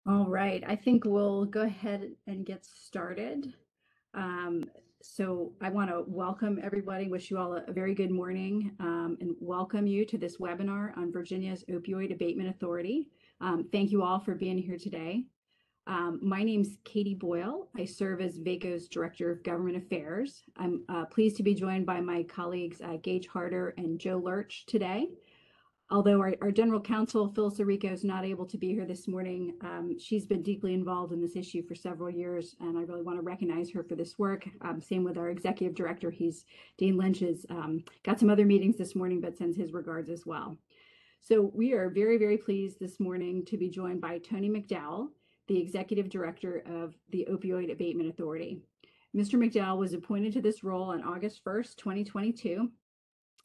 All right, I think we'll go ahead and get started. Um, so I want to welcome everybody, wish you all a very good morning, and welcome you to this webinar on Virginia's Opioid Abatement Authority. Thank you all for being here today. My name's Katie Boyle. I serve as VACo's Director of Government Affairs. I'm pleased to be joined by my colleagues Gage Harder and Joe Lurch today. Although our general counsel, Phil Sirico, is not able to be here this morning, she's been deeply involved in this issue for several years, and I really want to recognize her for this work. Same with our executive director. Dean Lynch has got some other meetings this morning, but sends his regards as well. So we are very, very pleased this morning to be joined by Tony McDowell, the executive director of the Opioid Abatement Authority. Mr. McDowell was appointed to this role on August 1st, 2022.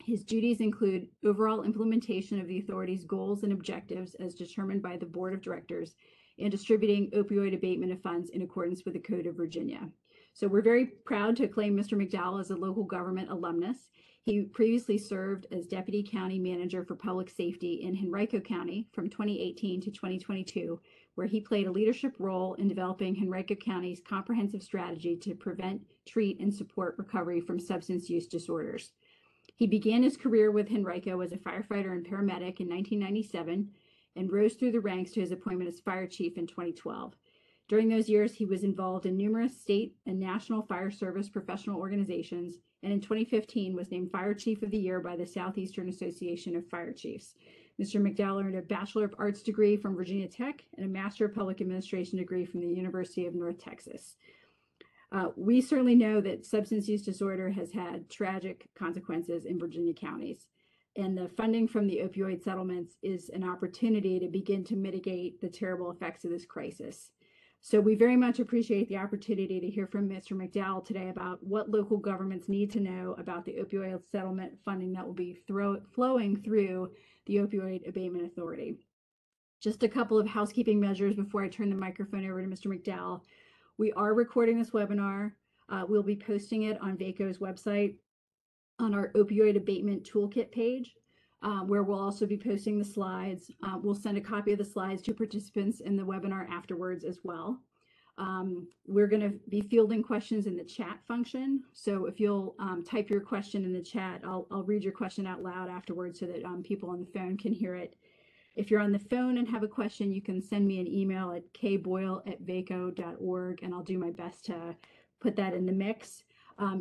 His duties include overall implementation of the authority's goals and objectives as determined by the Board of Directors and distributing opioid abatement funds in accordance with the Code of Virginia. So we're very proud to claim Mr. McDowell as a local government alumnus. He previously served as Deputy County Manager for Public Safety in Henrico County from 2018 to 2022, where he played a leadership role in developing Henrico County's comprehensive strategy to prevent, treat, and support recovery from substance use disorders. He began his career with Henrico as a firefighter and paramedic in 1997 and rose through the ranks to his appointment as fire chief in 2012. During those years, he was involved in numerous state and national fire service professional organizations, and in 2015 was named Fire Chief of the Year by the Southeastern Association of Fire Chiefs. Mr. McDowell earned a Bachelor of Arts degree from Virginia Tech and a Master of Public Administration degree from the University of North Texas. We certainly know that substance use disorder has had tragic consequences in Virginia counties, and the funding from the opioid settlements is an opportunity to begin to mitigate the terrible effects of this crisis. So we very much appreciate the opportunity to hear from Mr. McDowell today about what local governments need to know about the opioid settlement funding that will be flowing through the Opioid Abatement Authority. Just a couple of housekeeping measures before I turn the microphone over to Mr. McDowell. We are recording this webinar. We'll be posting it on VACo's website on our opioid abatement toolkit page, where we'll also be posting the slides. We'll send a copy of the slides to participants in the webinar afterwards as well. We're going to be fielding questions in the chat function. So if you'll type your question in the chat, I'll read your question out loud afterwards so that people on the phone can hear it. If you're on the phone and have a question, you can send me an email at kboyle@vaco.org, and I'll do my best to put that in the mix.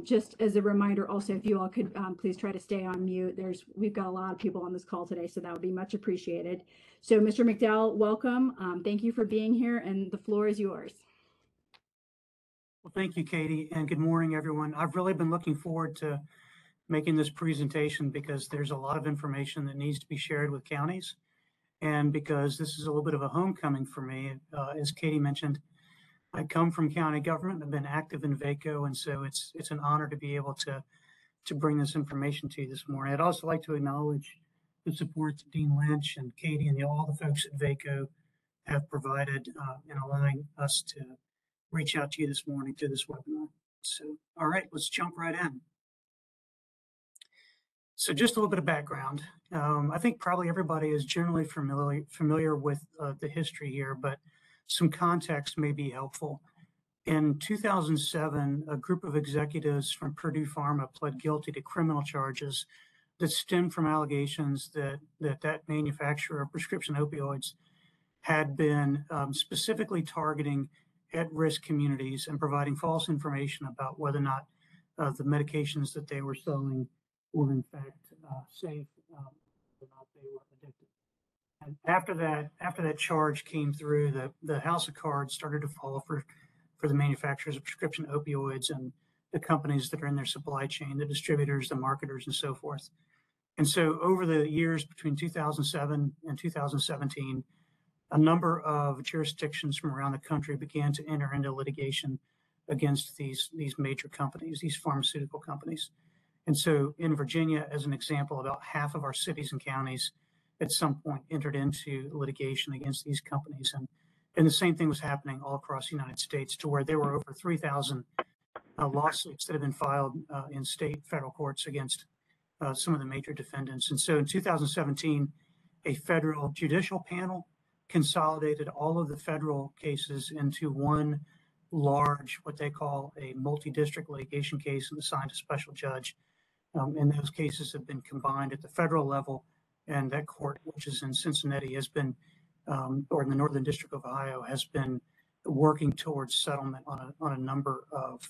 Just as a reminder, also, if you all could please try to stay on mute. We've got a lot of people on this call today, so that would be much appreciated. So, Mr. McDowell, welcome. Thank you for being here, and the floor is yours. Well, thank you, Katie, and good morning, everyone. I've really been looking forward to making this presentation because there's a lot of information that needs to be shared with counties. And because this is a little bit of a homecoming for me, as Katie mentioned, I come from county government. I've been active in VACo, and so it's an honor to be able to bring this information to you this morning. I'd also like to acknowledge the support that Dean Lynch and Katie and all the folks at VACo have provided in allowing us to reach out to you this morning through this webinar. So, all right, let's jump right in. So just a little bit of background. I think probably everybody is generally familiar with the history here, but some context may be helpful. In 2007, a group of executives from Purdue Pharma pled guilty to criminal charges that stemmed from allegations that manufacturer of prescription opioids had been specifically targeting at-risk communities and providing false information about whether or not the medications that they were selling were in fact safe, whether or not they were addicted. And after that charge came through, the house of cards started to fall for the manufacturers of prescription opioids and the companies that are in their supply chain, the distributors, the marketers, and so forth. And so over the years between 2007 and 2017, a number of jurisdictions from around the country began to enter into litigation against these major companies, these pharmaceutical companies. And so in Virginia, as an example, about half of our cities and counties at some point entered into litigation against these companies. And the same thing was happening all across the United States, to where there were over 3,000 lawsuits that have been filed in state federal courts against some of the major defendants. And so in 2017, a federal judicial panel consolidated all of the federal cases into one large, what they call a multi-district litigation case, and assigned a special judge. And those cases have been combined at the federal level, and that court, which is in Cincinnati, has been, or in the Northern District of Ohio, has been working towards settlement on a number of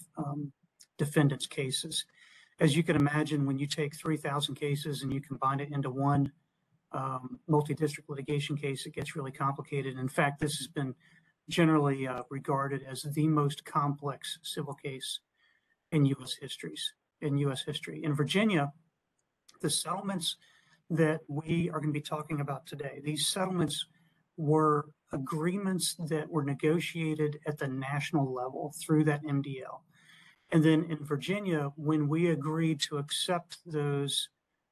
defendants' cases. As you can imagine, when you take 3,000 cases and you combine it into one multi-district litigation case, it gets really complicated. In fact, this has been generally regarded as the most complex civil case in U.S. history. In Virginia, the settlements that we are going to be talking about today, these settlements were agreements that were negotiated at the national level through that MDL. And then in Virginia, when we agreed to accept those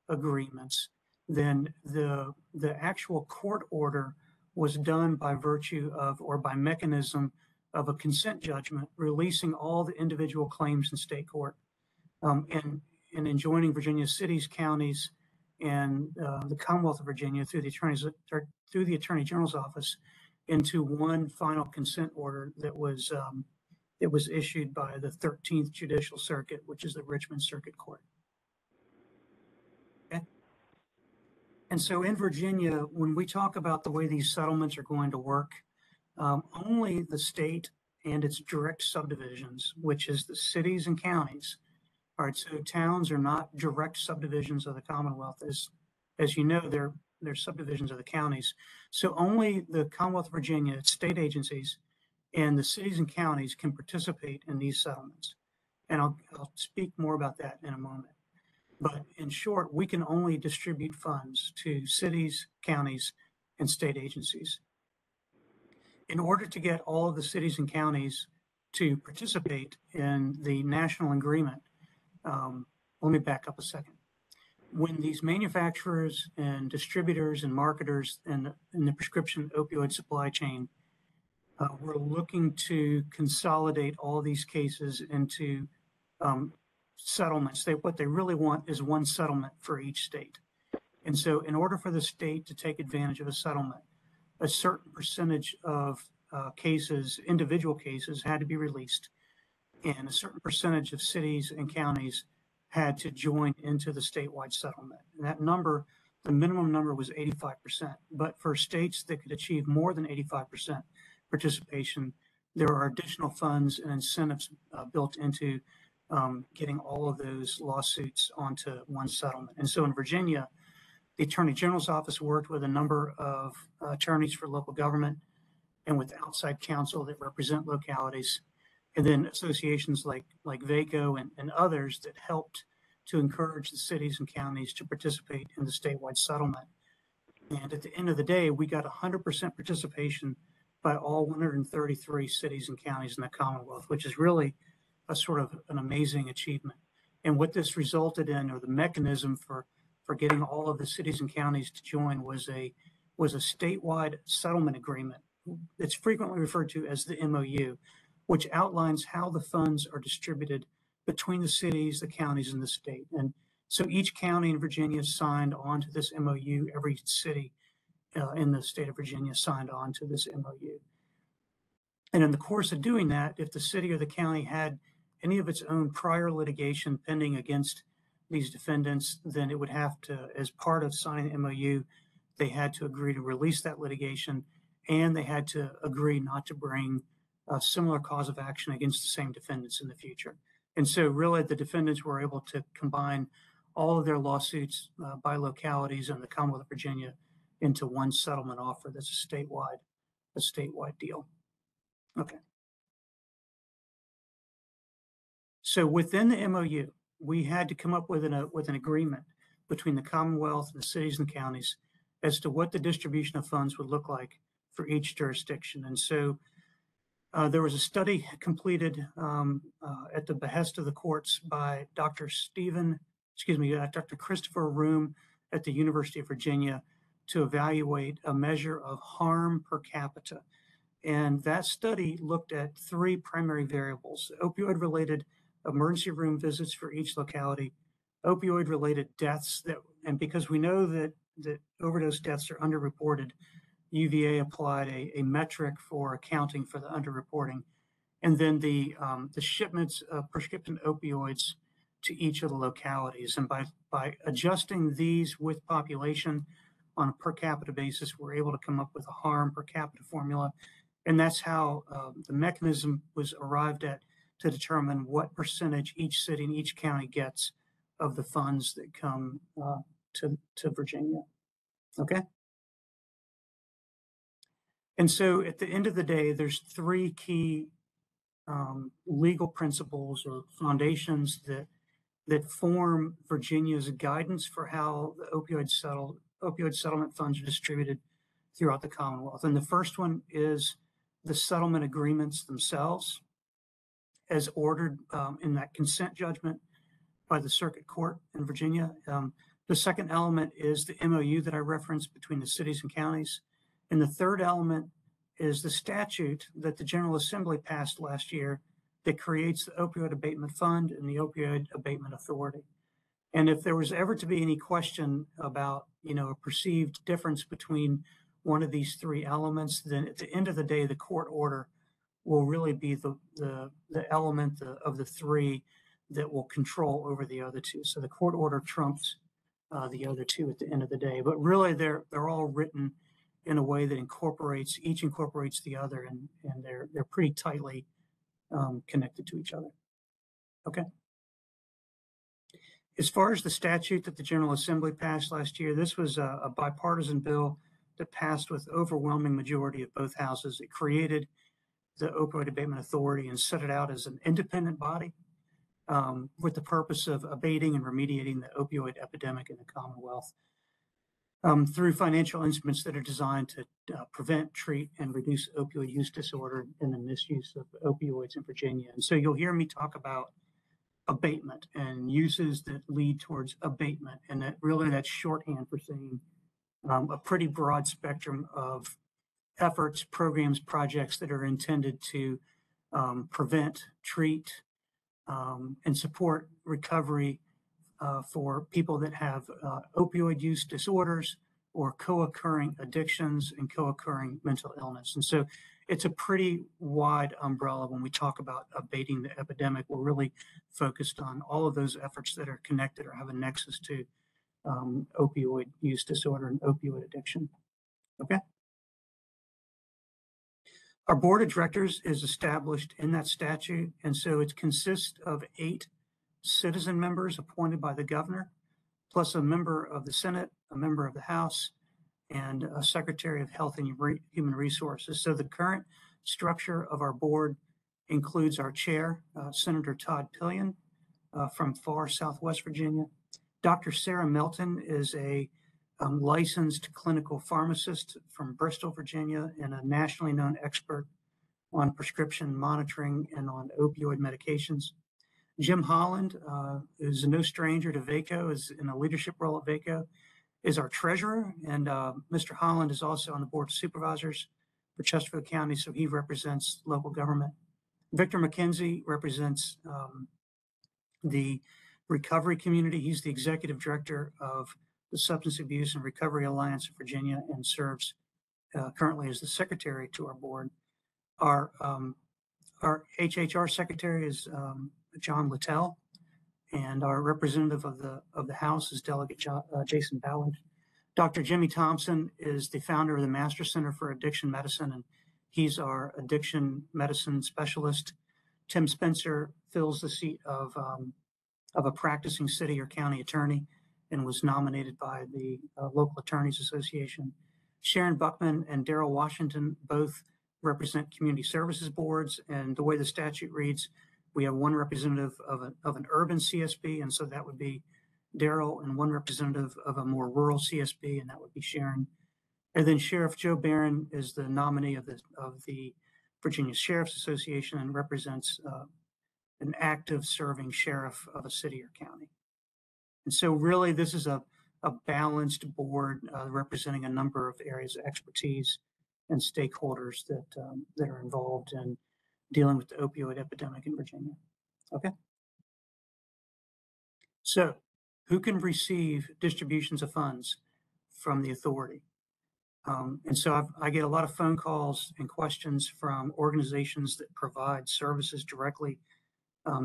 agreements, then the actual court order was done by virtue of, or by mechanism of, a consent judgment releasing all the individual claims in state court, and enjoining Virginia cities, counties, and the Commonwealth of Virginia through the Attorney General's office into one final consent order that was issued by the 13th Judicial Circuit, which is the Richmond Circuit Court. Okay. And so in Virginia, when we talk about the way these settlements are going to work, only the state and its direct subdivisions, which is the cities and counties. All right, so towns are not direct subdivisions of the Commonwealth. As you know, they're subdivisions of the counties. So only the Commonwealth of Virginia, its state agencies, and the cities and counties can participate in these settlements. And I'll speak more about that in a moment. But in short, we can only distribute funds to cities, counties, and state agencies. In order to get all of the cities and counties to participate in the national agreement, let me back up a second. When these manufacturers and distributors and marketers in the prescription opioid supply chain were looking to consolidate all these cases into settlements, what they really want is one settlement for each state. And so in order for the state to take advantage of a settlement, a certain percentage of cases, individual cases, had to be released, and a certain percentage of cities and counties had to join into the statewide settlement. And that number, the minimum number, was 85%. But for states that could achieve more than 85% participation, there are additional funds and incentives built into getting all of those lawsuits onto one settlement. And so in Virginia, the Attorney General's office worked with a number of attorneys for local government and with outside counsel that represent localities, and then associations like VACo and others that helped to encourage the cities and counties to participate in the statewide settlement. And at the end of the day, we got 100% participation by all 133 cities and counties in the Commonwealth, which is really a sort of an amazing achievement. And what this resulted in, or the mechanism for getting all of the cities and counties to join, was a statewide settlement agreement. It's frequently referred to as the MOU, which outlines how the funds are distributed between the cities, the counties, and the state. And so each county in Virginia signed on to this MOU. Every city in the state of Virginia signed on to this MOU. And in the course of doing that, if the city or the county had any of its own prior litigation pending against these defendants, then it would have to, as part of signing the MOU, they had to agree to release that litigation, and they had to agree not to bring a similar cause of action against the same defendants in the future. And so really the defendants were able to combine all of their lawsuits by localities in the Commonwealth of Virginia into one settlement offer that's a statewide deal. Okay. So within the MOU, we had to come up with an agreement between the Commonwealth and the cities and counties as to what the distribution of funds would look like for each jurisdiction. And so there was a study completed at the behest of the courts by Dr. Christopher Room at the University of Virginia to evaluate a measure of harm per capita. And that study looked at three primary variables: opioid-related emergency room visits for each locality, opioid-related deaths, and because we know that overdose deaths are underreported, UVA applied a metric for accounting for the underreporting, and then the shipments of prescription opioids to each of the localities. And by adjusting these with population on a per capita basis, we're able to come up with a harm per capita formula. And that's how the mechanism was arrived at to determine what percentage each city and each county gets of the funds that come to Virginia. Okay. And so at the end of the day, there's three key legal principles or foundations that form Virginia's guidance for how the opioid settlement funds are distributed throughout the Commonwealth. And the first one is the settlement agreements themselves, as ordered in that consent judgment by the Circuit Court in Virginia. The second element is the MOU that I referenced between the cities and counties. And the third element is the statute that the General Assembly passed last year that creates the Opioid Abatement Fund and the Opioid Abatement Authority. And if there was ever to be any question about, a perceived difference between one of these three elements, then at the end of the day, the court order will really be the element of the three that will control over the other two. So the court order trumps the other two at the end of the day. But really, they're all written in a way that each incorporates the other, and they're pretty tightly connected to each other. Okay. As far as the statute that the General Assembly passed last year, this was a bipartisan bill that passed with overwhelming majority of both houses. It created the Opioid Abatement Authority and set it out as an independent body with the purpose of abating and remediating the opioid epidemic in the Commonwealth through financial instruments that are designed to prevent, treat, and reduce opioid use disorder and the misuse of opioids in Virginia. And so you'll hear me talk about abatement and uses that lead towards abatement. And that's shorthand for saying a pretty broad spectrum of efforts, programs, projects that are intended to prevent, treat, and support recovery for people that have opioid use disorders or co-occurring addictions and co-occurring mental illness. And so it's a pretty wide umbrella when we talk about abating the epidemic. We're really focused on all of those efforts that are connected or have a nexus to opioid use disorder and opioid addiction. Okay. Our board of directors is established in that statute, and so it consists of 8 citizen members appointed by the governor, plus a member of the Senate, a member of the House, and a Secretary of Health and Human Resources. So the current structure of our board includes our chair, Senator Todd Pillion from far Southwest Virginia. Dr. Sarah Melton is a licensed clinical pharmacist from Bristol, Virginia, and a nationally known expert on prescription monitoring and on opioid medications. Jim Holland is no stranger to VACo, is in a leadership role at VACo, is our treasurer, and Mr. Holland is also on the board of supervisors for Chesterfield County, so he represents local government. Victor McKenzie represents the recovery community. He's the executive director of the Substance Abuse and Recovery Alliance of Virginia and serves currently as the secretary to our board. Our HHR secretary is John Littell, and our representative of the House is Delegate Jason Ballard. Dr. Jimmy Thompson is the founder of the Master Center for Addiction Medicine, and he's our addiction medicine specialist. Tim Spencer fills the seat of a practicing city or county attorney and was nominated by the Local Attorneys Association. Sharon Buckman and Daryl Washington both represent community services boards, and the way the statute reads, we have one representative of an urban CSB, and so that would be Daryl, and one representative of a more rural CSB, and that would be Sharon. And then Sheriff Joe Barron is the nominee of the Virginia Sheriff's Association and represents an active serving sheriff of a city or county. And so really this is a balanced board representing a number of areas of expertise and stakeholders that are involved in dealing with the opioid epidemic in Virginia. Okay. So who can receive distributions of funds from the authority? And so I get a lot of phone calls and questions from organizations that provide services directly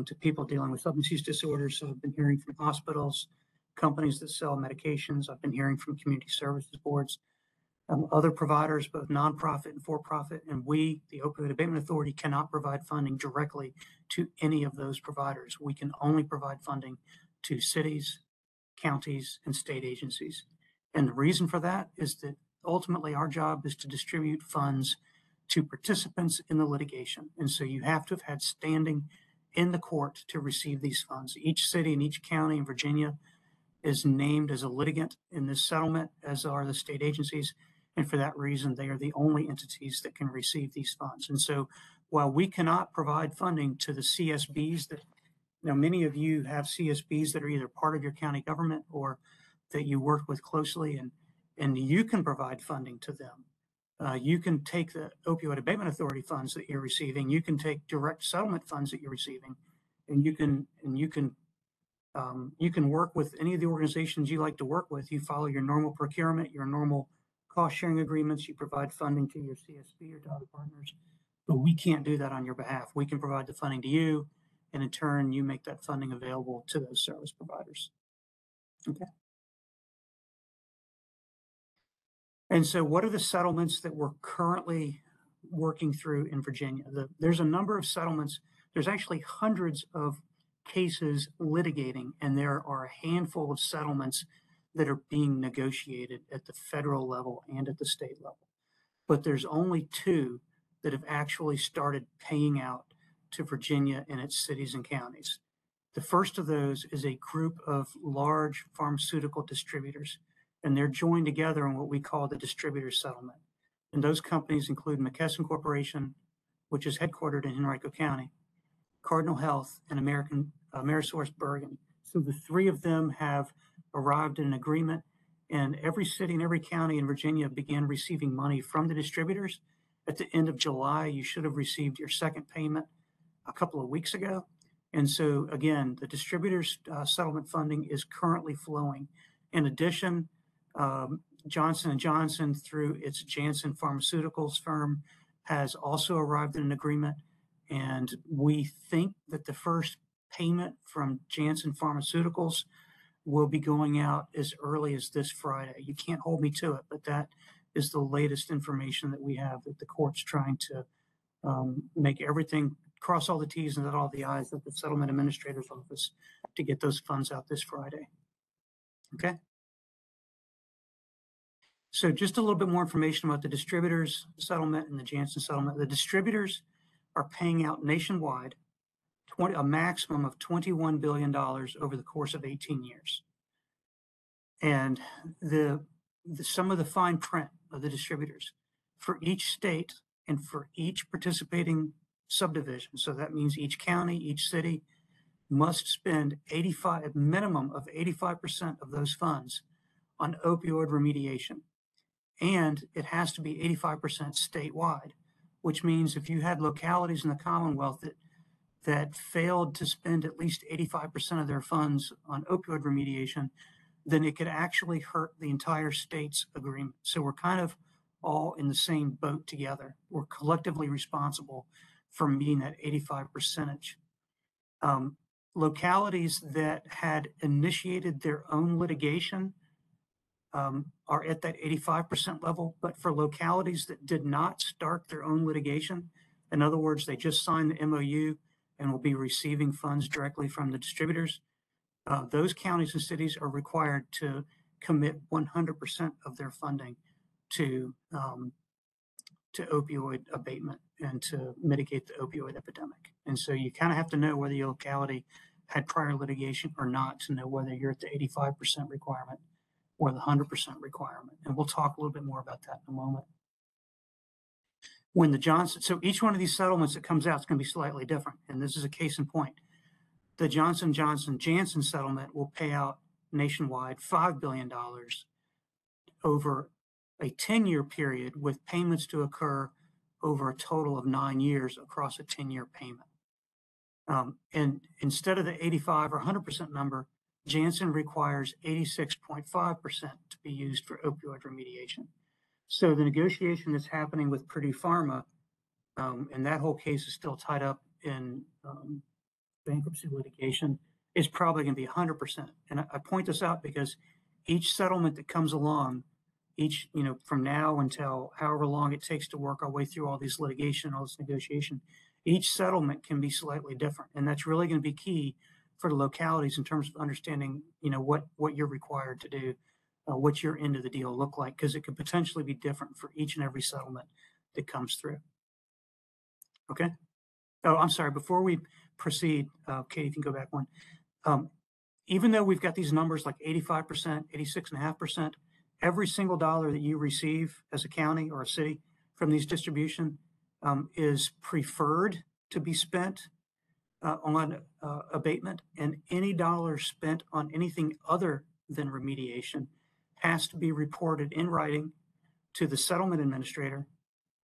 to people dealing with substance use disorders. So I've been hearing from hospitals, companies that sell medications. I've been hearing from community services boards, other providers, both nonprofit and for-profit. And we, the Opioid Abatement Authority, cannot provide funding directly to any of those providers. We can only provide funding to cities, counties, and state agencies. And the reason for that is that ultimately our job is to distribute funds to participants in the litigation. And so you have to have had standing in the court to receive these funds. Each city and each county in Virginia is named as a litigant in this settlement, as are the state agencies. And for that reason, they are the only entities that can receive these funds. And so while we cannot provide funding to the CSBs that, many of you have CSBs that are either part of your county government or that you work with closely, and you can provide funding to them. You can take the Opioid Abatement Authority funds that you're receiving. You can take direct settlement funds that you're receiving, and you can work with any of the organizations you like to work with. You follow your normal procurement, your normal cost sharing agreements. You provide funding to your CSB or to other partners, but we can't do that on your behalf. We can provide the funding to you, and in turn, you make that funding available to those service providers. Okay. And so what are the settlements that we're currently working through in Virginia? There's a number of settlements. There's actually hundreds of cases litigating, and there are a handful of settlements that are being negotiated at the federal level and at the state level. But there's only two that have actually started paying out to Virginia and its cities and counties. The first of those is a group of large pharmaceutical distributors, and they're joined together in what we call the Distributors Settlement. And those companies include McKesson Corporation, which is headquartered in Henrico County, Cardinal Health, and Amerisource Bergen. So the three of them have arrived at an agreement, and every city and every county in Virginia began receiving money from the distributors. At the end of July, you should have received your second payment a couple of weeks ago. And so again, the distributors settlement funding is currently flowing. In addition, Johnson & Johnson, through its Janssen Pharmaceuticals firm, has also arrived at an agreement. And we think that the first payment from Janssen Pharmaceuticals will be going out as early as this Friday. You can't hold me to it, but that is the latest information that we have, that the court's trying to make everything, cross all the T's and dot all the I's at the settlement administrator's office to get those funds out this Friday. Okay. So just a little bit more information about the distributors settlement and the Janssen settlement. The distributors are paying out nationwide a maximum of $21 billion over the course of 18 years. And some of the fine print of the distributors for each state and for each participating subdivision. So that means each county, each city must spend a minimum of 85% of those funds on opioid remediation. And it has to be 85% statewide, which means if you had localities in the Commonwealth that failed to spend at least 85% of their funds on opioid remediation, then it could actually hurt the entire state's agreement. So we're kind of all in the same boat together. We're collectively responsible for meeting that 85%. Localities that had initiated their own litigation are at that 85% level, but for localities that did not start their own litigation, in other words, they just signed the MOU and will be receiving funds directly from the distributors, those counties and cities are required to commit 100% of their funding to opioid abatement and to mitigate the opioid epidemic. And so you kind of have to know whether your locality had prior litigation or not to know whether you're at the 85% requirement or the 100% requirement. And we'll talk a little bit more about that in a moment. So each one of these settlements that comes out is going to be slightly different. And this is a case in point. The Johnson & Johnson Janssen settlement will pay out nationwide $5 billion over a 10-year period, with payments to occur over a total of 9 years across a 10-year payment. And instead of the 85 or 100% number, Janssen requires 86.5% to be used for opioid remediation. So the negotiation that's happening with Purdue Pharma, and that whole case is still tied up in bankruptcy litigation, is probably going to be 100%. And I point this out because each settlement that comes along, from now until however long it takes to work our way through all this litigation, all this negotiation, each settlement can be slightly different. And that's really going to be key for the localities in terms of understanding, what you're required to do, what your end of the deal look like, because it could potentially be different for each and every settlement that comes through. Okay. Oh, I'm sorry. Before we proceed, Katie, if you can go back one. Even though we've got these numbers like 85%, 86.5%, every single dollar that you receive as a county or a city from these distribution is preferred to be spent on abatement, and any dollar spent on anything other than remediation has to be reported in writing to the settlement administrator,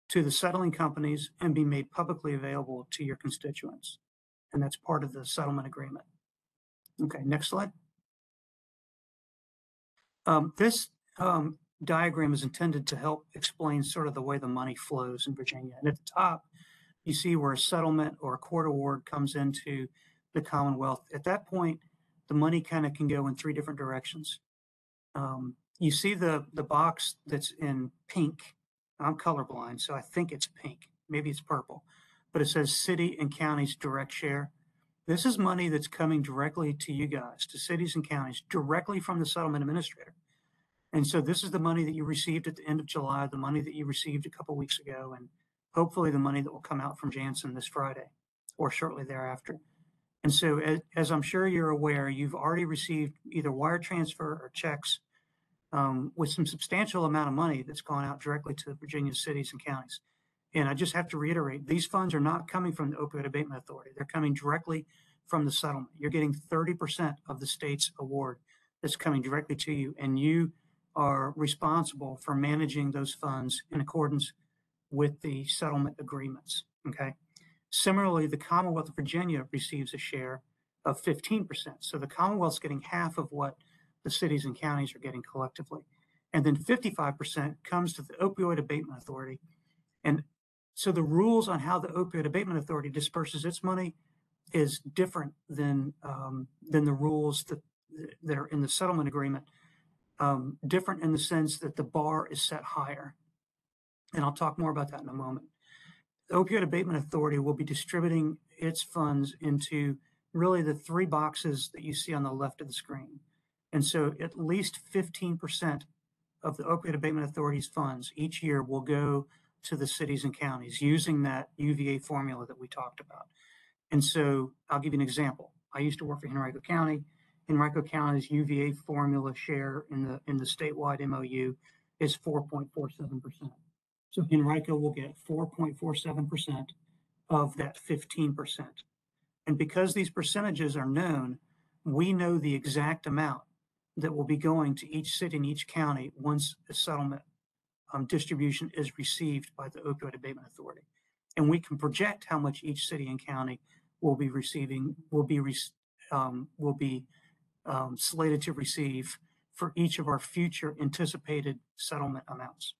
to the settling companies, and be made publicly available to your constituents. And that's part of the settlement agreement. Okay, next slide. This diagram is intended to help explain sort of the way the money flows in Virginia. And at the top, you see where a settlement or a court award comes into the Commonwealth. At that point, the money kind of can go in three different directions. You see the box that's in pink. I'm colorblind, so I think it's pink. Maybe it's purple, but it says city and counties direct share. This is money that's coming directly to you guys, to cities and counties, directly from the settlement administrator. And so this is the money that you received at the end of July, the money that you received a couple of weeks ago, and hopefully the money that will come out from Janssen this Friday or shortly thereafter. And so as I'm sure you're aware, you've already received either wire transfer or checks with some substantial amount of money that's gone out directly to Virginia cities and counties. And I just have to reiterate, these funds are not coming from the Opioid Abatement Authority. They're coming directly from the settlement. You're getting 30% of the state's award that's coming directly to you, and you are responsible for managing those funds in accordance with the settlement agreements, okay? Similarly, the Commonwealth of Virginia receives a share of 15%. So the Commonwealth's getting half of what the cities and counties are getting collectively. And then 55% comes to the Opioid Abatement Authority. And so the rules on how the Opioid Abatement Authority disperses its money is different than the rules that are in the settlement agreement. Different in the sense that the bar is set higher. And I'll talk more about that in a moment. The Opioid Abatement Authority will be distributing its funds into really the three boxes that you see on the left of the screen. And so at least 15% of the Opioid Abatement Authority's funds each year will go to the cities and counties using that UVA formula that we talked about. And so I'll give you an example. I used to work for Henrico County. Henrico County's UVA formula share in the statewide MOU is 4.47%. So Henrico will get 4.47% of that 15%. And because these percentages are known, we know the exact amount that will be going to each city and each county once a settlement distribution is received by the Opioid Abatement Authority. And we can project how much each city and county will be receiving, will be slated to receive for each of our future anticipated settlement amounts.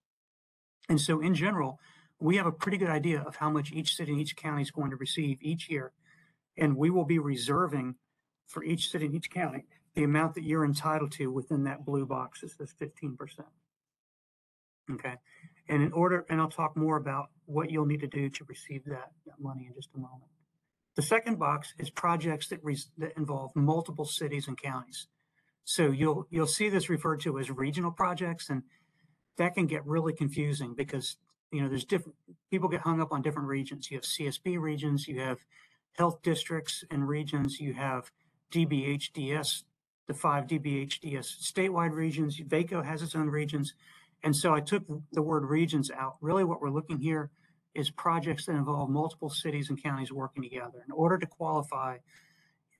And so in general, we have a pretty good idea of how much each city and each county is going to receive each year. And we will be reserving for each city and each county the amount that you're entitled to within that blue box that says 15%. Okay. And I'll talk more about what you'll need to do to receive that money in just a moment. The second box is projects that involve multiple cities and counties. So you'll see this referred to as regional projects, and that can get really confusing because there's different people get hung up on different regions. You have CSB regions, you have health districts and regions, you have DBHDS, the 5 DBHDS statewide regions. VACo has its own regions. And so I took the word regions out. Really what we're looking here is projects that involve multiple cities and counties working together. In order to qualify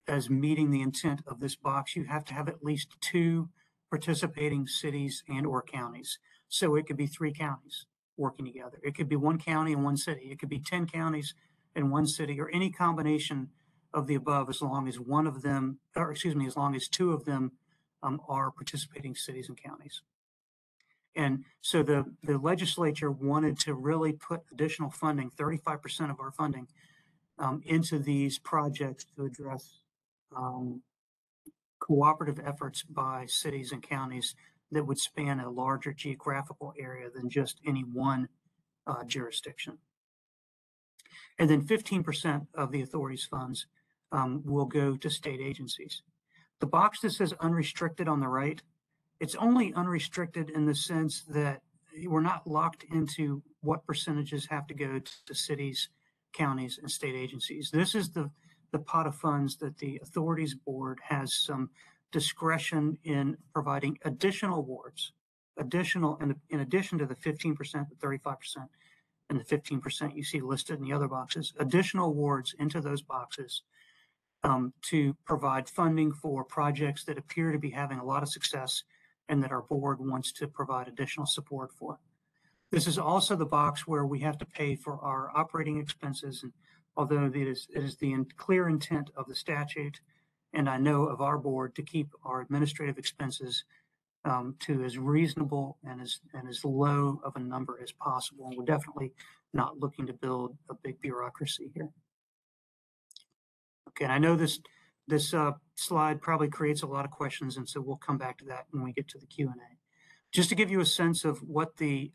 as meeting the intent of this box, you have to have at least 2 participating cities and or counties. So it could be 3 counties working together. It could be 1 county and 1 city. It could be 10 counties and 1 city, or any combination of the above, as long as one of them, as long as 2 of them are participating cities and counties. And so the legislature wanted to really put additional funding, 35% of our funding, into these projects to address cooperative efforts by cities and counties that would span a larger geographical area than just any one jurisdiction. And then 15% of the authority's funds will go to state agencies. The box that says unrestricted on the right, it's only unrestricted in the sense that we're not locked into what percentages have to go to cities, counties, and state agencies. This is the pot of funds that the authorities board has some discretion in providing additional awards, in addition to the 15%, the 35%, and the 15% you see listed in the other boxes, additional awards into those boxes to provide funding for projects that appear to be having a lot of success and that our board wants to provide additional support for. This is also the box where we have to pay for our operating expenses. And although it is the clear intent of the statute, and I know of our board, to keep our administrative expenses to as reasonable and as low of a number as possible. And we're definitely not looking to build a big bureaucracy here. Okay, and I know this slide probably creates a lot of questions, and so we'll come back to that when we get to the Q&A. Just to give you a sense of what the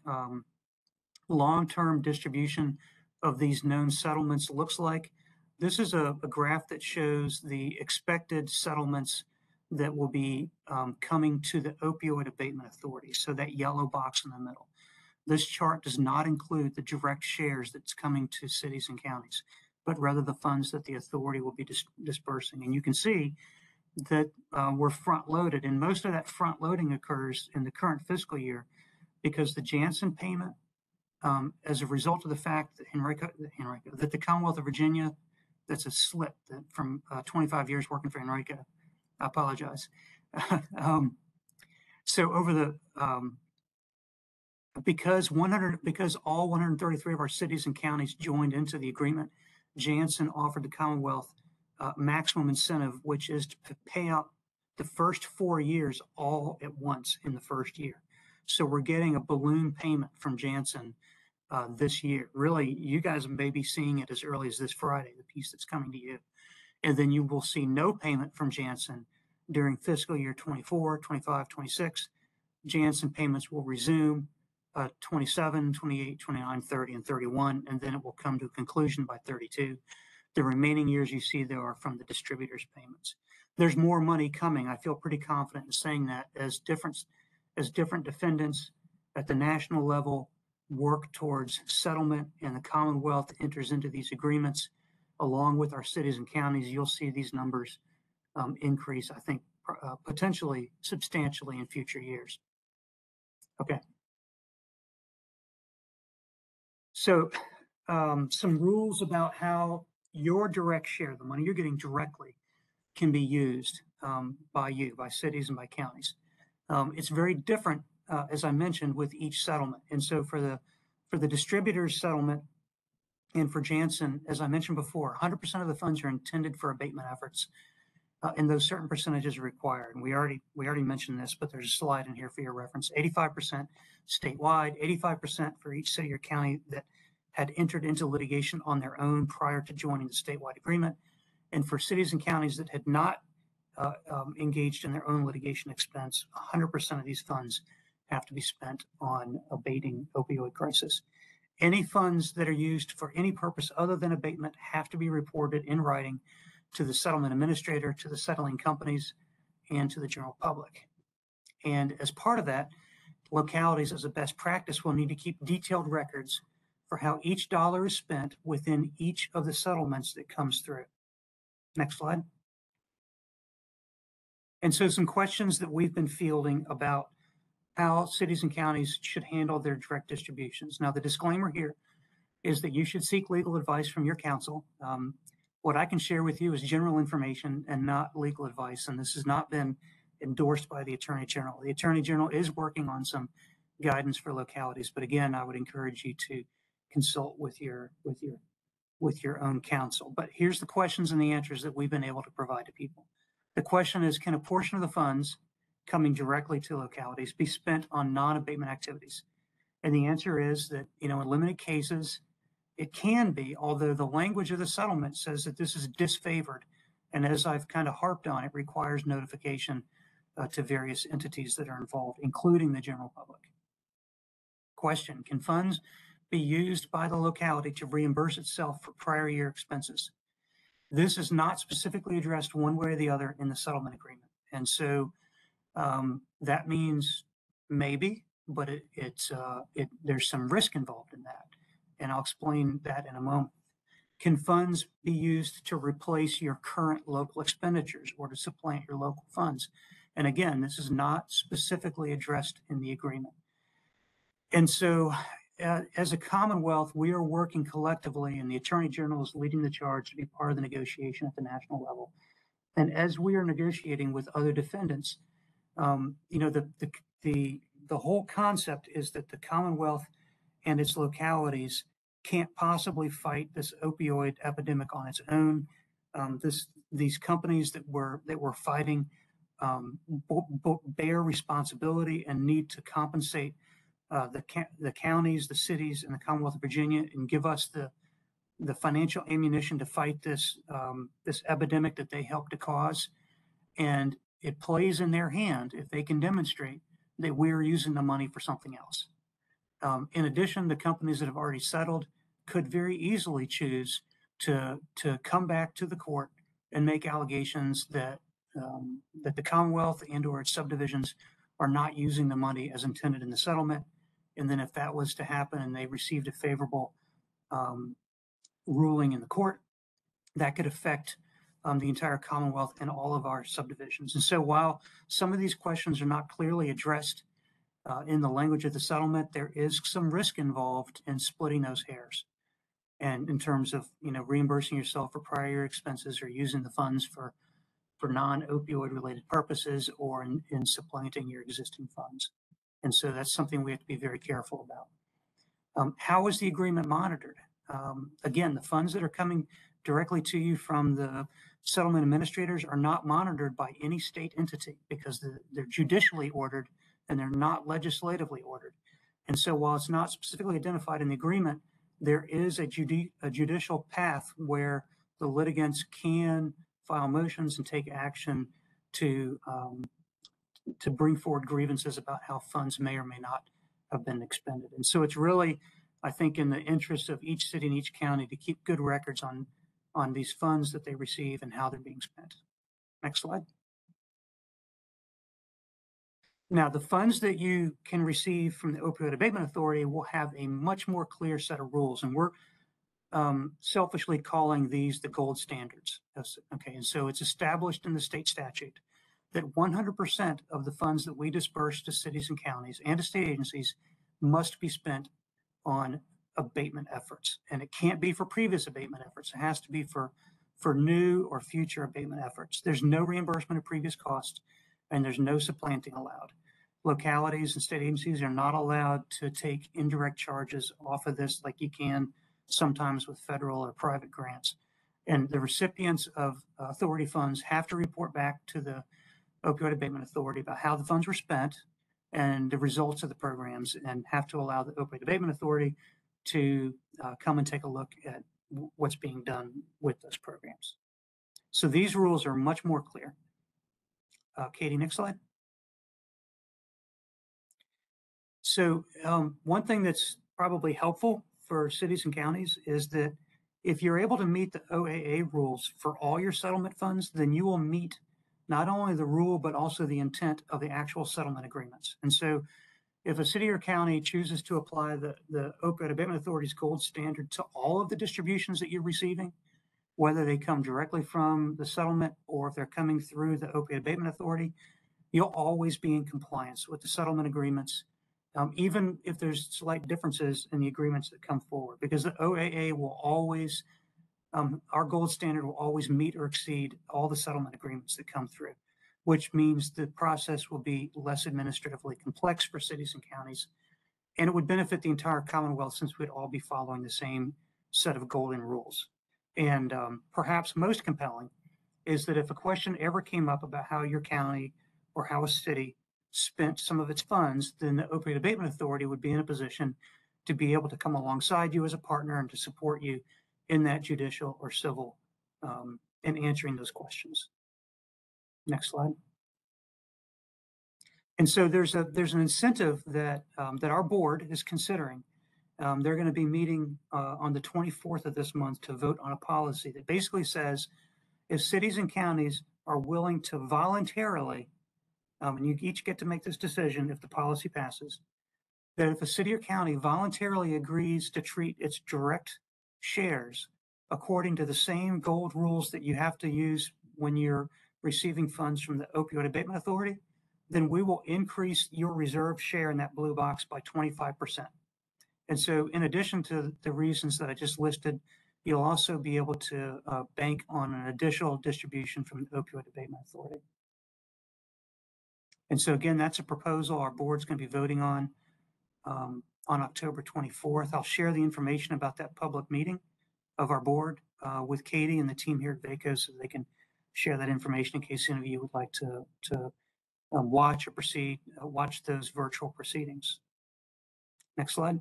long-term distribution of these known settlements looks like, this is a graph that shows the expected settlements that will be coming to the Opioid Abatement Authority, so that yellow box in the middle. This chart does not include the direct shares that's coming to cities and counties, but rather the funds that the authority will be dispersing. And you can see that we're front-loaded, and most of that front-loading occurs in the current fiscal year because the Janssen payment, as a result of the fact that that the Commonwealth of Virginia, that's a slip from 25 years working for Enrico. I apologize. So over the because all 133 of our cities and counties joined into the agreement, Janssen offered the Commonwealth maximum incentive, which is to pay out the first 4 years all at once in the first year. So we're getting a balloon payment from Janssen this year. Really, you guys may be seeing it as early as this Friday, the piece that's coming to you. And then you will see no payment from Janssen during fiscal year 24, 25, 26. Janssen payments will resume 27, 28, 29, 30, and 31, and then it will come to a conclusion by 32. The remaining years you see there are from the distributors' payments. There's more money coming. I feel pretty confident in saying that as different defendants at the national level work towards settlement and the Commonwealth enters into these agreements, along with our cities and counties, you'll see these numbers increase, I think, potentially substantially in future years. Okay. So some rules about how your direct share, the money you're getting directly, can be used by you, by cities and by counties. It's very different, as I mentioned, with each settlement. And so for the distributors settlement and for Janssen, as I mentioned before, 100% of the funds are intended for abatement efforts, and those certain percentages are required. And we already mentioned this, but there's a slide in here for your reference. 85% statewide, 85% for each city or county that had entered into litigation on their own prior to joining the statewide agreement. And for cities and counties that had not engaged in their own litigation expense, 100% of these funds have to be spent on abating opioid crisis. Any funds that are used for any purpose other than abatement have to be reported in writing to the settlement administrator, to the settling companies, and to the general public. And as part of that, localities, as a best practice, will need to keep detailed records for how each dollar is spent within each of the settlements that comes through. Next slide. And so some questions that we've been fielding about how cities and counties should handle their direct distributions. Now, the disclaimer here is that you should seek legal advice from your counsel. What I can share with you is general information and not legal advice, and this has not been endorsed by the Attorney General. The Attorney General is working on some guidance for localities, but again, I would encourage you to consult with your own counsel. But here's the questions and the answers that we've been able to provide to people. The question is, can a portion of the funds coming directly to localities be spent on non-abatement activities? And the answer is that, in limited cases, it can be, although the language of the settlement says that this is disfavored. And as I've kind of harped on, it requires notification to various entities that are involved, including the general public. Question: can funds be used by the locality to reimburse itself for prior year expenses? This is not specifically addressed one way or the other in the settlement agreement. And so that means maybe, but there's some risk involved in that. And I'll explain that in a moment. Can funds be used to replace your current local expenditures or to supplant your local funds? And again, this is not specifically addressed in the agreement. And so as a Commonwealth, we are working collectively, and the Attorney General is leading the charge to be part of the negotiation at the national level. And as we are negotiating with other defendants, the whole concept is that the Commonwealth and its localities can't possibly fight this opioid epidemic on its own. These companies that we're fighting bear responsibility and need to compensate the counties, the cities, and the Commonwealth of Virginia, and give us the financial ammunition to fight this epidemic that they helped to cause. And it plays in their hand if they can demonstrate that we're using the money for something else. In addition, the companies that have already settled could very easily choose to come back to the court and make allegations that the Commonwealth and/or its subdivisions are not using the money as intended in the settlement. And then if that was to happen and they received a favorable ruling in the court, that could affect the entire Commonwealth and all of our subdivisions. And so while some of these questions are not clearly addressed in the language of the settlement, there is some risk involved in splitting those hairs. And in terms of, reimbursing yourself for prior year expenses or using the funds for non-opioid related purposes or in supplanting your existing funds. And so that's something we have to be very careful about. How is the agreement monitored? Again, the funds that are coming directly to you from the settlement administrators are not monitored by any state entity because they're judicially ordered and they're not legislatively ordered. And so while it's not specifically identified in the agreement, there is a judicial path where the litigants can file motions and take action to bring forward grievances about how funds may or may not have been expended. And so it's really, I think, in the interest of each city and each county to keep good records on these funds that they receive and how they're being spent. Next slide. Now, the funds that you can receive from the Opioid Abatement Authority will have a much more clear set of rules, and we're selfishly calling these the gold standards. Okay, and so it's established in the state statute that 100% of the funds that we disperse to cities and counties and to state agencies must be spent on abatement efforts. And it can't be for previous abatement efforts. It has to be for new or future abatement efforts. There's no reimbursement of previous costs, and there's no supplanting allowed. Localities and state agencies are not allowed to take indirect charges off of this like you can sometimes with federal or private grants. And the recipients of authority funds have to report back to the Opioid Abatement Authority about how the funds were spent and the results of the programs, and have to allow the Opioid Abatement Authority to come and take a look at what's being done with those programs. So these rules are much more clear. Katie, next slide. So one thing that's probably helpful for cities and counties is that if you're able to meet the OAA rules for all your settlement funds, then you will meet not only the rule, but also the intent of the actual settlement agreements. And so if a city or county chooses to apply the Opioid Abatement Authority's gold standard to all of the distributions that you're receiving, whether they come directly from the settlement or if they're coming through the Opioid Abatement Authority, you'll always be in compliance with the settlement agreements, even if there's slight differences in the agreements that come forward, because the OAA will always, our gold standard will always meet or exceed all the settlement agreements that come through, which means the process will be less administratively complex for cities and counties, and it would benefit the entire Commonwealth since we'd all be following the same set of golden rules. And perhaps most compelling is that if a question ever came up about how your county or how a city spent some of its funds, then the Opioid Abatement Authority would be in a position to be able to come alongside you as a partner and to support you in that judicial or civil in answering those questions. Next slide. And so there's an incentive that that our board is considering. They're going to be meeting on the 24th of this month to vote on a policy that basically says if cities and counties are willing to voluntarily, and you each get to make this decision if the policy passes, that if a city or county voluntarily agrees to treat its direct shares according to the same gold rules that you have to use when you're receiving funds from the Opioid Abatement Authority, then we will increase your reserve share in that blue box by 25%. And so in addition to the reasons that I just listed, you'll also be able to bank on an additional distribution from the Opioid Abatement Authority. And so again, that's a proposal our board's going to be voting on October 24th. I'll share the information about that public meeting of our board with Katie and the team here at VACo so they can share that information in case any of you would like to watch or watch those virtual proceedings. Next slide.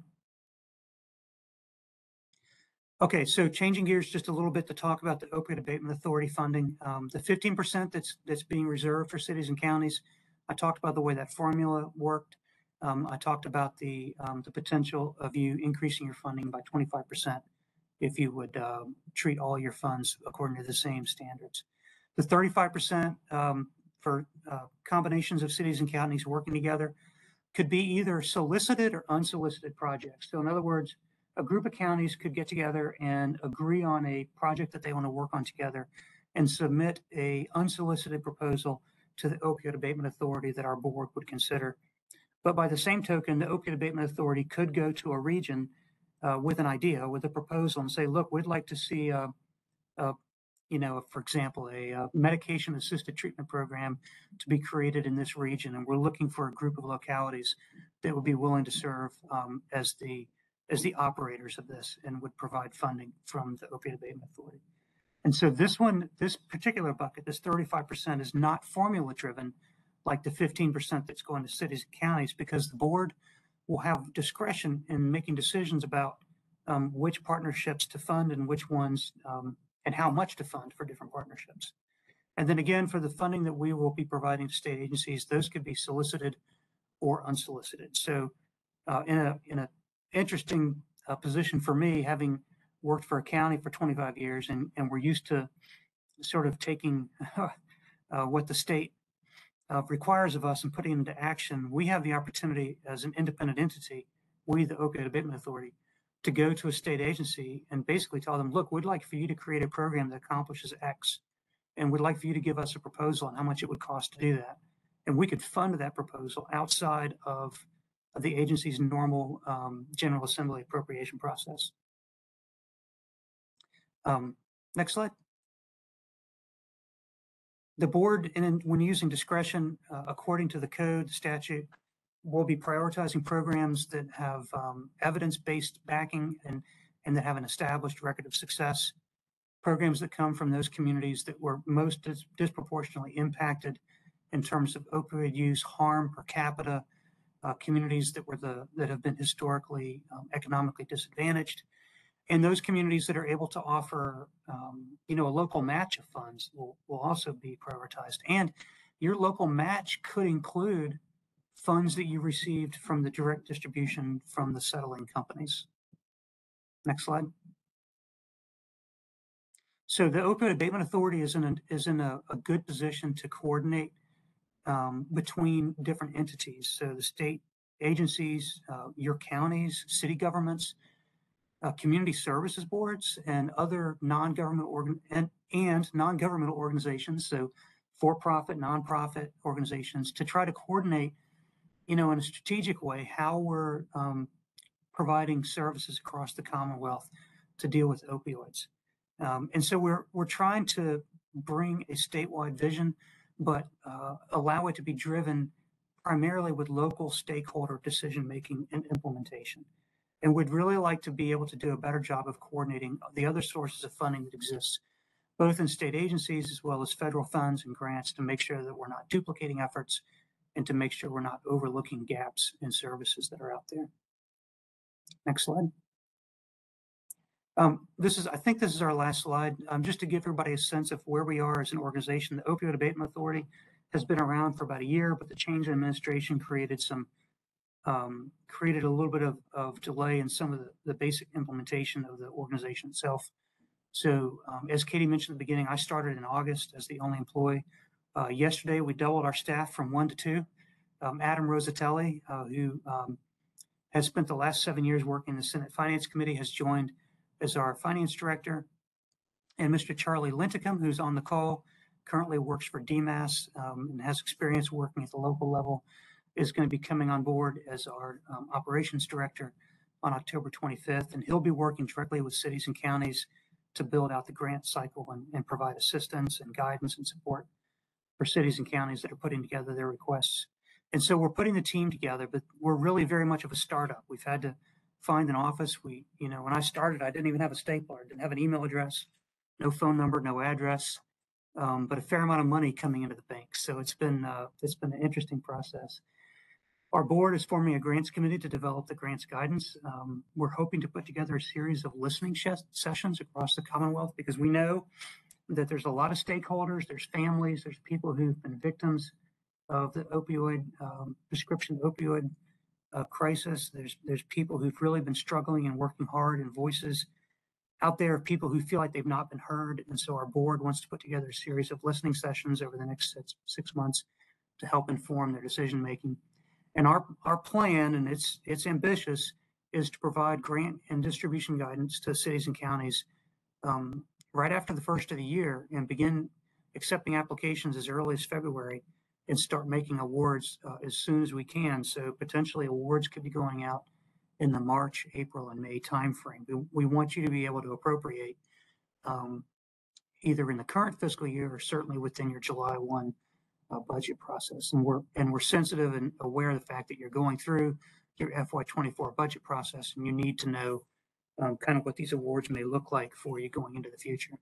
Okay, so changing gears just a little bit to talk about the Opioid Abatement Authority funding. The 15% that's being reserved for cities and counties, I talked about the way that formula worked. I talked about the potential of you increasing your funding by 25% if you would treat all your funds according to the same standards. The 35% for combinations of cities and counties working together could be either solicited or unsolicited projects. So in other words, a group of counties could get together and agree on a project that they want to work on together and submit a unsolicited proposal to the Opioid Abatement Authority that our board would consider. But by the same token, the Opioid Abatement Authority could go to a region with an idea, with a proposal and say, look, we'd like to see, for example, a medication-assisted treatment program to be created in this region. And we're looking for a group of localities that would be willing to serve as the operators of this and would provide funding from the Opioid Abatement Authority. And so this particular bucket, this 35% is not formula driven like the 15% that's going to cities and counties, because the board will have discretion in making decisions about which partnerships to fund and which ones and how much to fund for different partnerships. And then again, for the funding that we will be providing to state agencies, those could be solicited or unsolicited. So in a interesting position for me, having worked for a county for 25 years, and we're used to sort of taking what the state requires of us and putting into action, we have the opportunity as an independent entity, we, the Opioid Abatement Authority, to go to a state agency and basically tell them, look, we'd like for you to create a program that accomplishes X, and we'd like for you to give us a proposal on how much it would cost to do that. And we could fund that proposal outside of the agency's normal General Assembly appropriation process. Next slide. The board, when using discretion according to the code, the statute, will be prioritizing programs that have evidence-based backing and that have an established record of success, programs that come from those communities that were most disproportionately impacted in terms of opioid use harm per capita, communities that have been historically economically disadvantaged, and those communities that are able to offer a local match of funds will also be prioritized. And your local match could include funds that you received from the direct distribution from the settling companies. Next slide. So the Opioid Abatement Authority is in a good position to coordinate between different entities. So the state agencies, your counties, city governments, community services boards, and other non-government non-governmental organizations, so for-profit, nonprofit organizations, to try to coordinate, in a strategic way, how we're providing services across the Commonwealth to deal with opioids. And so we're trying to bring a statewide vision, but allow it to be driven primarily with local stakeholder decision-making and implementation. And we'd really like to be able to do a better job of coordinating the other sources of funding that exists, both in state agencies as well as federal funds and grants, to make sure that we're not duplicating efforts and to make sure we're not overlooking gaps in services that are out there. Next slide. I think this is our last slide. Just to give everybody a sense of where we are as an organization. The Opioid Abatement Authority has been around for about a year, but the change in administration created a little bit of delay in some of the basic implementation of the organization itself. So as Katie mentioned at the beginning, I started in August as the only employee. Yesterday, we doubled our staff from 1 to 2. Adam Rosatelli, who has spent the last 7 years working in the Senate Finance Committee, has joined as our finance director. And Mr. Charlie Linticum, who's on the call, currently works for DMAS and has experience working at the local level, is going to be coming on board as our operations director on October 25th. And he'll be working directly with cities and counties to build out the grant cycle and provide assistance and guidance and support for cities and counties that are putting together their requests. And so we're putting the team together, but we're really very much of a startup. We've had to find an office. When I started, I didn't even have a stapler, I didn't have an email address, no phone number, no address, but a fair amount of money coming into the bank. So it's been an interesting process. Our board is forming a grants committee to develop the grants guidance. We're hoping to put together a series of listening sessions across the Commonwealth, because we know that there's a lot of stakeholders, there's families, there's people who've been victims of the prescription opioid crisis. There's people who've really been struggling and working hard, and voices out there of people who feel like they've not been heard. And so our board wants to put together a series of listening sessions over the next 6 months to help inform their decision making. And our plan, and it's ambitious, is to provide grant and distribution guidance to cities and counties right after the first of the year, and begin accepting applications as early as February, and start making awards as soon as we can. So potentially awards could be going out in the March, April, and May timeframe. We want you to be able to appropriate either in the current fiscal year or certainly within your July 1 budget process. And we're sensitive and aware of the fact that you're going through your FY24 budget process, and you need to know kind of what these awards may look like for you going into the future.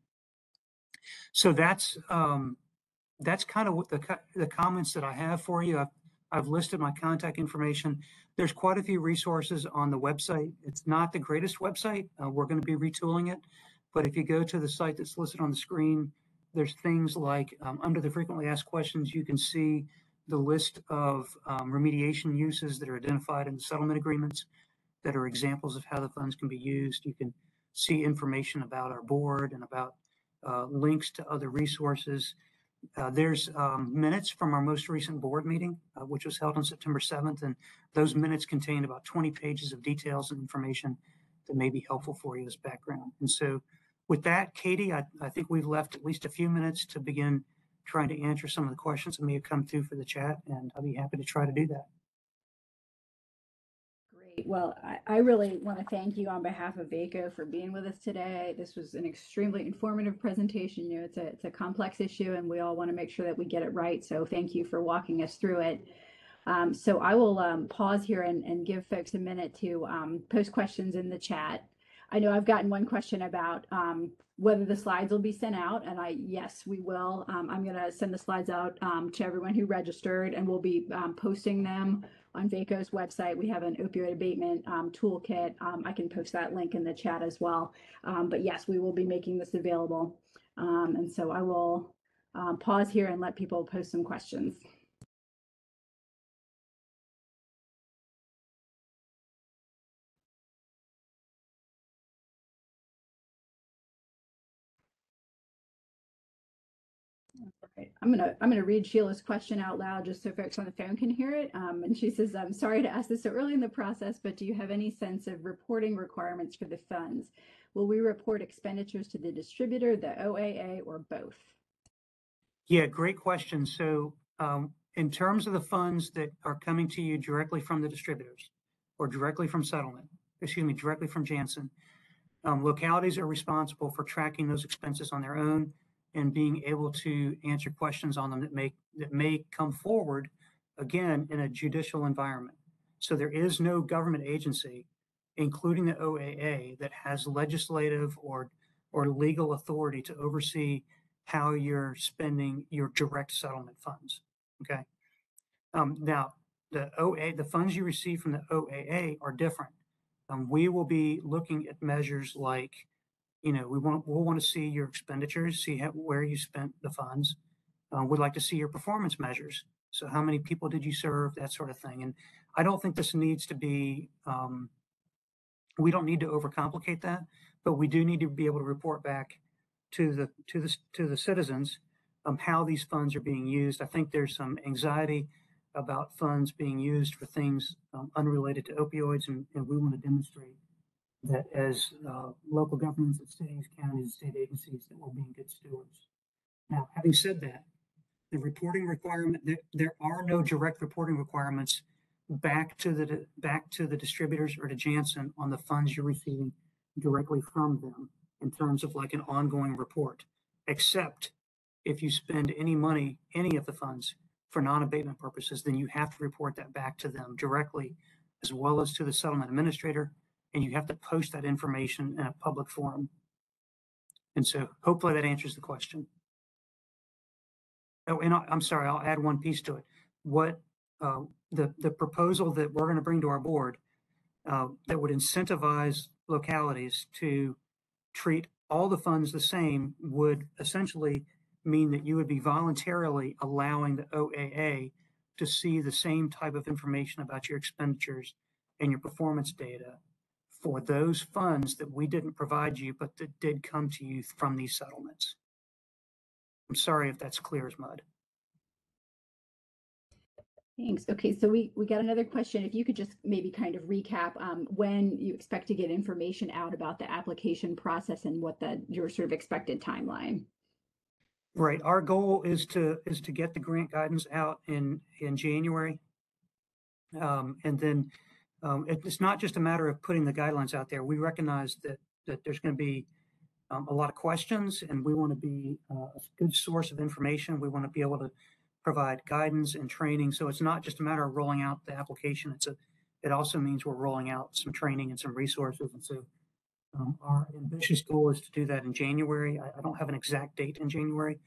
So that's kind of what the comments that I have for you. I've listed my contact information. There's quite a few resources on the website. It's not the greatest website. We're going to be retooling it. But if you go to the site that's listed on the screen, there's things like under the frequently asked questions, you can see the list of remediation uses that are identified in the settlement agreements that are examples of how the funds can be used. You can see information about our board and about links to other resources. There's minutes from our most recent board meeting, which was held on September 7th, and those minutes contain about 20 pages of details and information that may be helpful for you as background. And so with that, Katie, I think we've left at least a few minutes to begin trying to answer some of the questions that may have come through for the chat, and I'll be happy to try to do that. Great. Well, I really want to thank you on behalf of VACo for being with us today. This was an extremely informative presentation. It's a complex issue, and we all want to make sure that we get it right. So thank you for walking us through it. So I will pause here and give folks a minute to post questions in the chat. I know I've gotten one question about whether the slides will be sent out, and yes, we will. I'm going to send the slides out to everyone who registered, and we'll be posting them on VACo's website. We have an opioid abatement toolkit. I can post that link in the chat as well. But yes, we will be making this available. And so I will pause here and let people post some questions. Right. I'm gonna read Sheila's question out loud just so folks on the phone can hear it. And she says, "I'm sorry to ask this so early in the process, but do you have any sense of reporting requirements for the funds? Will we report expenditures to the distributor, the OAA, or both?" Yeah, great question. So in terms of the funds that are coming to you directly from the distributors or directly from directly from Janssen, localities are responsible for tracking those expenses on their own and being able to answer questions on them that may come forward, again, in a judicial environment. So there is no government agency, including the OAA, that has legislative or or legal authority to oversee how you're spending your direct settlement funds. Okay. Now, the funds you receive from the OAA are different. We will be looking at measures like, we'll want to see your expenditures, see where you spent the funds. We'd like to see your performance measures. So how many people did you serve, that sort of thing. And I don't think this needs to be, we don't need to overcomplicate that, but we do need to be able to report back to the citizens how these funds are being used. I think there's some anxiety about funds being used for things unrelated to opioids, and we want to demonstrate that as local governments, and cities, counties, and state agencies, that we're being good stewards. Now, having said that, the reporting requirement, there are no direct reporting requirements back to the distributors or to Janssen on the funds you're receiving directly from them in terms of like an ongoing report, except if you spend any money, any of the funds for non-abatement purposes, then you have to report that back to them directly, as well as to the settlement administrator, and you have to post that information in a public forum. And so hopefully that answers the question. Oh, and I'm sorry, I'll add one piece to it. What the proposal that we're going to bring to our board that would incentivize localities to treat all the funds the same would essentially mean that you would be voluntarily allowing the OAA to see the same type of information about your expenditures and your performance data for those funds that we didn't provide you, but that did come to you from these settlements. I'm sorry if that's clear as mud. Thanks. Okay, so we got another question. If you could just maybe kind of recap when you expect to get information out about the application process and what your sort of expected timeline. Right. Our goal is to get the grant guidance out in January, and then it's not just a matter of putting the guidelines out there. We recognize that there's going to be a lot of questions, and we want to be a good source of information. We want to be able to provide guidance and training. So it's not just a matter of rolling out the application. It also means we're rolling out some training and some resources. And so our ambitious goal is to do that in January. I don't have an exact date in January,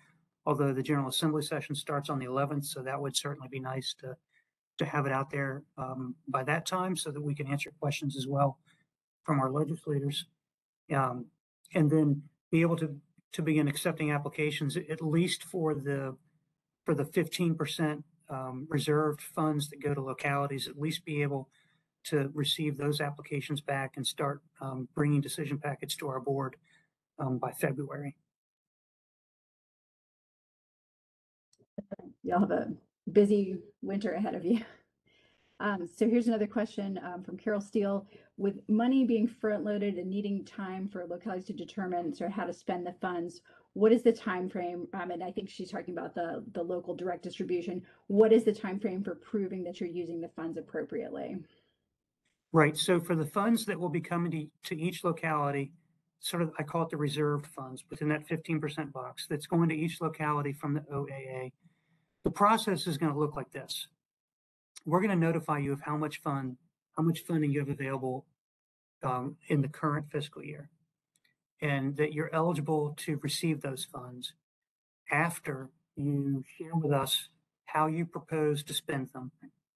although the General Assembly session starts on the 11th. So that would certainly be nice to have it out there by that time so that we can answer questions as well from our legislators. And then be able to begin accepting applications, at least for the 15% reserved funds that go to localities, at least be able to receive those applications back and start bringing decision packets to our board by February. Y'all have a busy winter ahead of you. So here's another question from Carol Steele. With money being front-loaded and needing time for localities to determine sort of how to spend the funds, what is the time frame? And I think she's talking about the local direct distribution. What is the time frame for proving that you're using the funds appropriately? Right. So for the funds that will be coming to each locality, sort of, I call it the reserved funds within that 15% box that's going to each locality from the OAA. The process is going to look like this. We're going to notify you of how much funding you have available in the current fiscal year, and that you're eligible to receive those funds after you share with us how you propose to spend them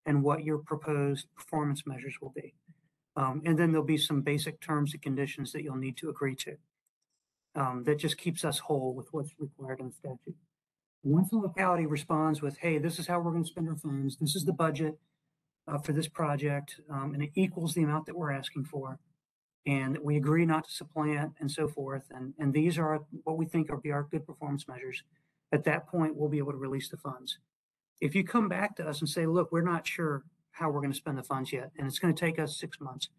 and what your proposed performance measures will be. And then there'll be some basic terms and conditions that you'll need to agree to. That just keeps us whole with what's required in the statute. Once the locality responds with, hey, this is how we're going to spend our funds, this is the budget for this project, and it equals the amount that we're asking for, and that we agree not to supplant and so forth, and these are what we think will be our good performance measures, at that point, we'll be able to release the funds. If you come back to us and say, look, we're not sure how we're going to spend the funds yet, and it's going to take us 6 months,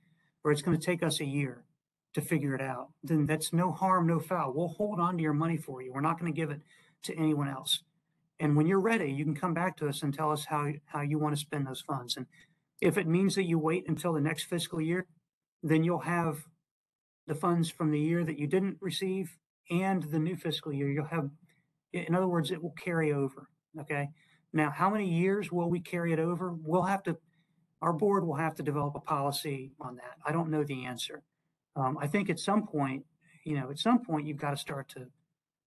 or it's going to take us a year to figure it out, then that's no harm, no foul. We'll hold on to your money for you. We're not going to give it to anyone else. And when you're ready, you can come back to us and tell us how you want to spend those funds. And if it means that you wait until the next fiscal year, then you'll have the funds from the year that you didn't receive and the new fiscal year. You'll have, in other words, it will carry over. Okay. Now, how many years will we carry it over? Our board will have to develop a policy on that. I don't know the answer. I think at some point, at some point you've got to start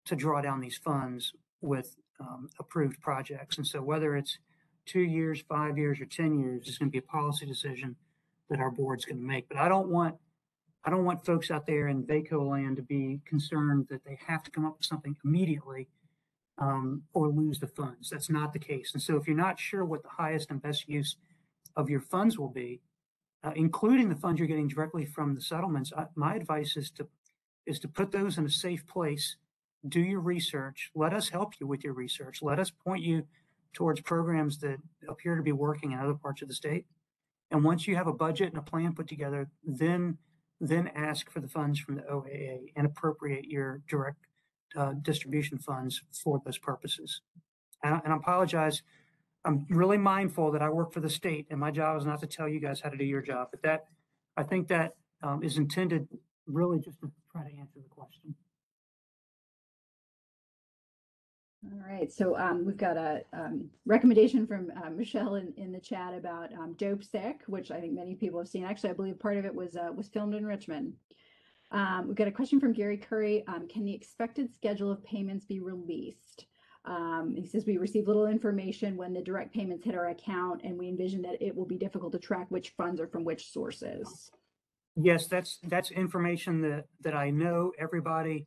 to draw down these funds with approved projects. And so whether it's 2 years, 5 years, or 10 years, it's going to be a policy decision that our board's going to make. But I don't want folks out there in VACo land to be concerned that they have to come up with something immediately or lose the funds. That's not the case. And so if you're not sure what the highest and best use of your funds will be, including the funds you're getting directly from the settlements, my advice is to put those in a safe place. Do your research. Let us help you with your research. Let us point you towards programs that appear to be working in other parts of the state. And once you have a budget and a plan put together, then ask for the funds from the OAA and appropriate your direct distribution funds for those purposes. And I apologize. I'm really mindful that I work for the state and my job is not to tell you guys how to do your job, but I think that is intended really just to try to answer the question. All right, so we've got a recommendation from Michelle in the chat about Dope Sick, which I think many people have seen. Actually, I believe part of it was filmed in Richmond. We've got a question from Gary Curry. Can the expected schedule of payments be released? He says we receive little information when the direct payments hit our account, and we envision that it will be difficult to track which funds are from which sources. Yes, that's information that I know everybody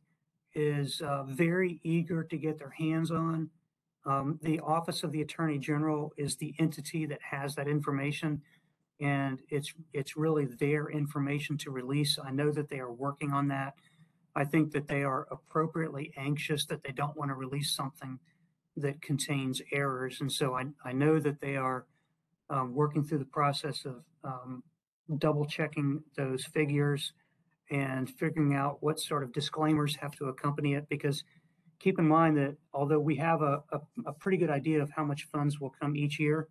is very eager to get their hands on. The Office of the Attorney General is the entity that has that information, and it's really their information to release. I know that they are working on that. I think that they are appropriately anxious that they don't want to release something that contains errors. And so I know that they are working through the process of double checking those figures and figuring out what sort of disclaimers have to accompany it. Because keep in mind that although we have a pretty good idea of how much funds will come each year,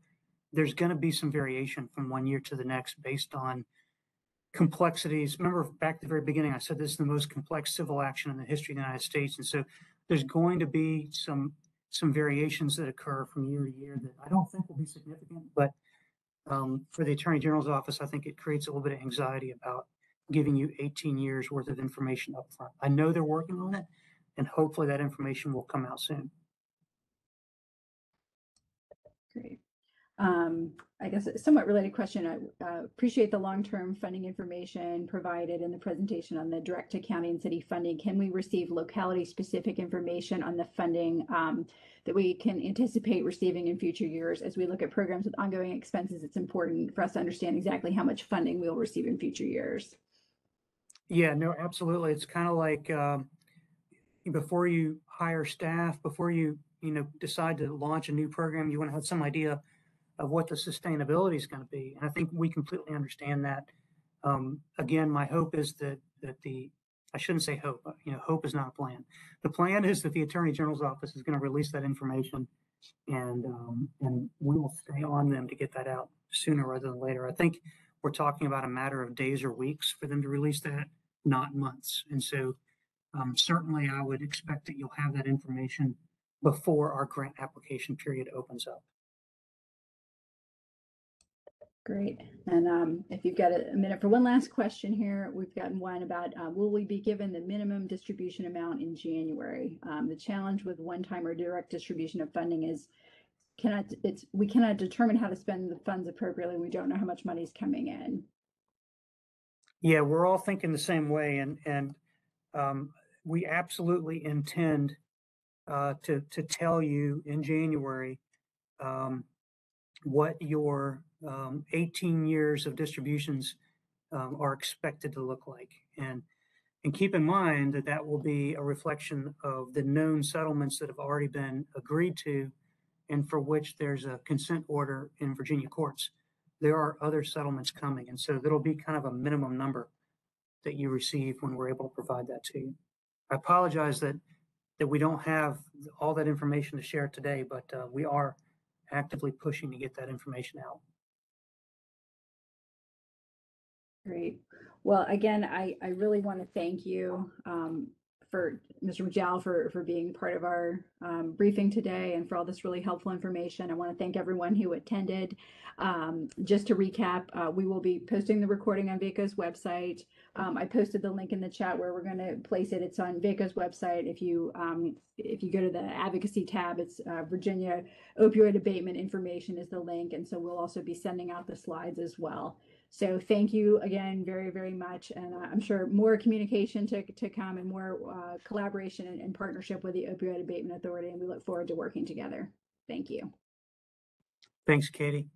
there's going to be some variation from one year to the next based on complexities. Remember back at the very beginning, I said this is the most complex civil action in the history of the United States. And so there's going to be some variations that occur from year to year that I don't think will be significant, but for the Attorney General's office, I think it creates a little bit of anxiety about giving you 18 years worth of information up front. I know they're working on it, and hopefully that information will come out soon. Great. I guess a somewhat related question. I appreciate the long-term funding information provided in the presentation on the direct to county and city funding. Can we receive locality-specific information on the funding that we can anticipate receiving in future years? As we look at programs with ongoing expenses, it's important for us to understand exactly how much funding we'll receive in future years. Yeah, no, absolutely. It's kind of like before you hire staff, before you decide to launch a new program, you want to have some idea of what the sustainability is going to be. And I think we completely understand that. Again, my hope is that I shouldn't say hope, hope is not a plan. The plan is that the Attorney General's office is going to release that information, and we will stay on them to get that out sooner rather than later. I think we're talking about a matter of days or weeks for them to release that, not months. And so certainly I would expect that you'll have that information before our grant application period opens up. Great. And if you've got a minute for one last question here, we've gotten one about will we be given the minimum distribution amount in January? The challenge with one-time or direct distribution of funding is we cannot determine how to spend the funds appropriately. We don't know how much money is coming in. Yeah, we're all thinking the same way, and we absolutely intend to tell you in January what your 18 years of distributions are expected to look like. And keep in mind that that will be a reflection of the known settlements that have already been agreed to and for which there's a consent order in Virginia courts. There are other settlements coming, and so that'll be kind of a minimum number that you receive when we're able to provide that to you. I apologize that we don't have all that information to share today, but we are actively pushing to get that information out. Great. Well, again, I really want to thank you for Mr. McDowell for being part of our briefing today and for all this really helpful information. I want to thank everyone who attended. Just to recap, we will be posting the recording on VACo's website. I posted the link in the chat where we're going to place it. It's on VACo's website. If you go to the advocacy tab, it's Virginia Opioid Abatement Information is the link. And so we'll also be sending out the slides as well. So thank you again very, very much. And I'm sure more communication to come and more collaboration and partnership with the Opioid Abatement Authority. And we look forward to working together. Thank you. Thanks, Katie.